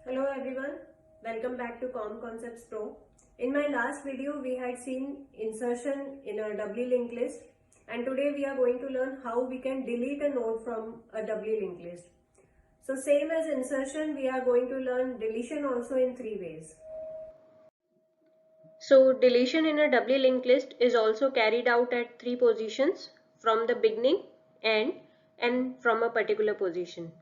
Hello everyone, welcome back to Com Concepts Pro. In my last video, we had seen insertion in a doubly linked list, and today we are going to learn how we can delete a node from a doubly linked list. So same as insertion, we are going to learn deletion also in three ways. So deletion in a doubly linked list is also carried out at three positions: from the beginning, end, and from a particular position.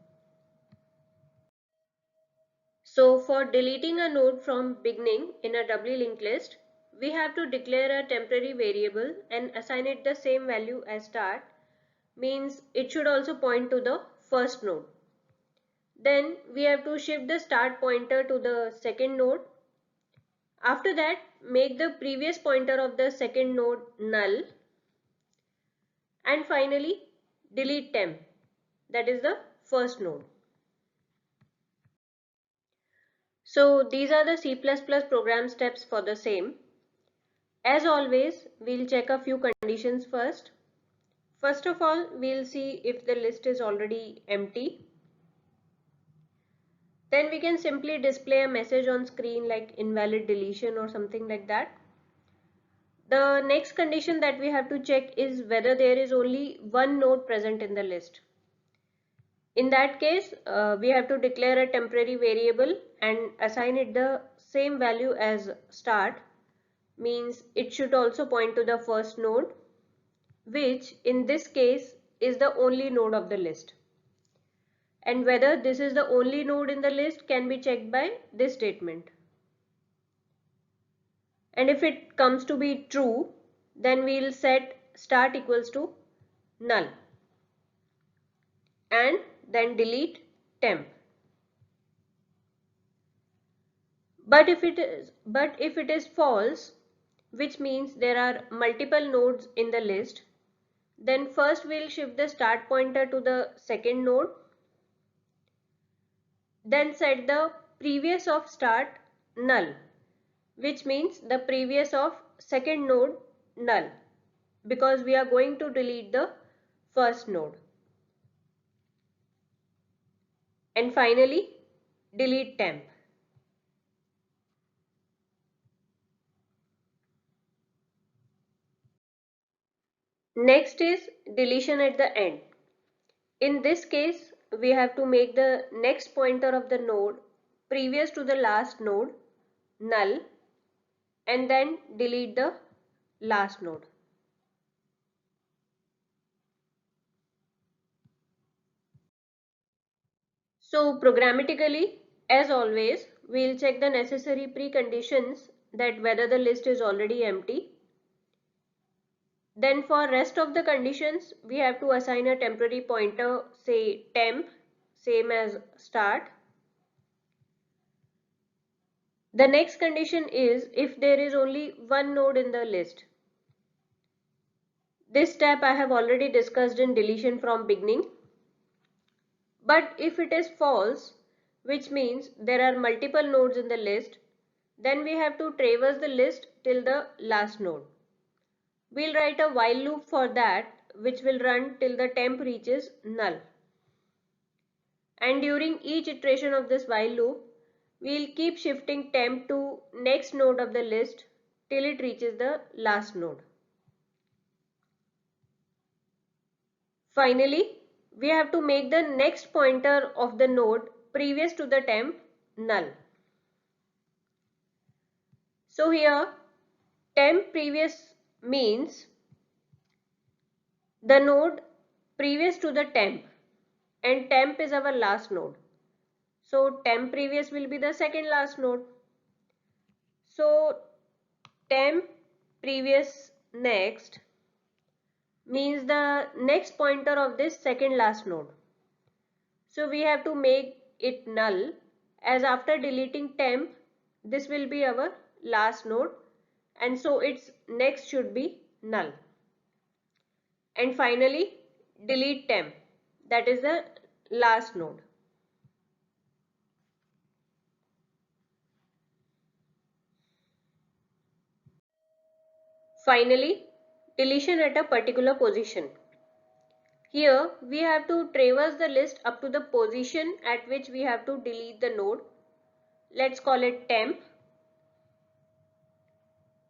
So for deleting a node from beginning in a doubly linked list, we have to declare a temporary variable and assign it the same value as start, means it should also point to the first node. Then we have to shift the start pointer to the second node. After that, make the previous pointer of the second node null. And finally, delete temp, that is the first node. So these are the C++ program steps for the same. As always, we'll check a few conditions first. First of all, we'll see if the list is already empty. Then we can simply display a message on screen like invalid deletion or something like that. The next condition that we have to check is whether there is only one node present in the list. In that case, we have to declare a temporary variable and assign it the same value as start, means it should also point to the first node, which in this case is the only node of the list. And whether this is the only node in the list can be checked by this statement. And if it comes to be true, then we will set start equals to null and then delete temp. But if it is false, which means there are multiple nodes in the list, then first we'll shift the start pointer to the second node, then set the previous of start null, which means the previous of second node null, because we are going to delete the first node. And finally, delete temp. Next is deletion at the end. In this case, we have to make the next pointer of the node previous to the last node null and then delete the last node. So programmatically, as always, we'll check the necessary preconditions that whether the list is already empty. Then for rest of the conditions, we have to assign a temporary pointer, say temp, same as start. The next condition is if there is only one node in the list. This step I have already discussed in deletion from beginning. But if it is false, which means there are multiple nodes in the list, then we have to traverse the list till the last node. We'll write a while loop for that, which will run till the temp reaches null. And during each iteration of this while loop, we'll keep shifting temp to next node of the list till it reaches the last node. Finally, we have to make the next pointer of the node previous to the temp null. So here temp previous means the node previous to the temp, and temp is our last node. So temp previous will be the second last node. So temp previous next means the next pointer of this second last node. So we have to make it null, as after deleting temp this will be our last node, and so its next should be null. And finally delete temp, that is the last node. Finally, deletion at a particular position. Here we have to traverse the list up to the position at which we have to delete the node. let's call it temp,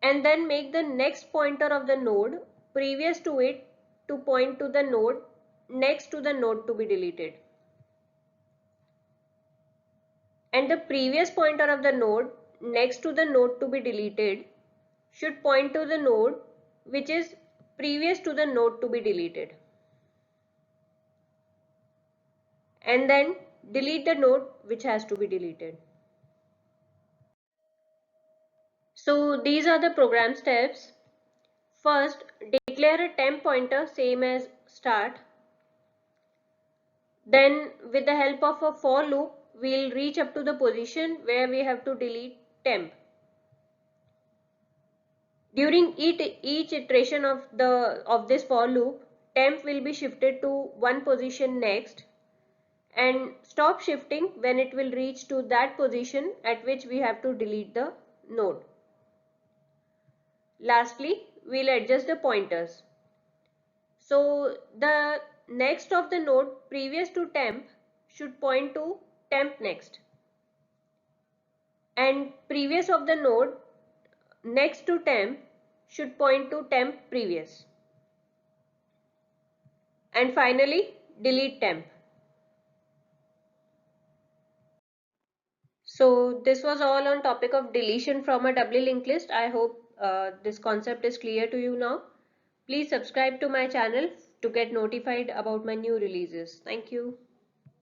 and then make the next pointer of the node previous to it to point to the node next to the node to be deleted. And the previous pointer of the node next to the node to be deleted should point to the node which is previous to the node to be deleted. And then delete the node which has to be deleted. So these are the program steps. First, declare a temp pointer same as start. Then with the help of a for loop, we'll reach up to the position where we have to delete temp. During each iteration of this for loop, temp will be shifted to one position next and stop shifting when it will reach to that position at which we have to delete the node. Lastly, we'll adjust the pointers. So the next of the node previous to temp should point to temp next, and previous of the node next to temp should point to temp previous, and finally delete temp. So this was all on topic of deletion from a doubly linked list. I hope this concept is clear to you now. Please subscribe to my channel to get notified about my new releases. Thank you.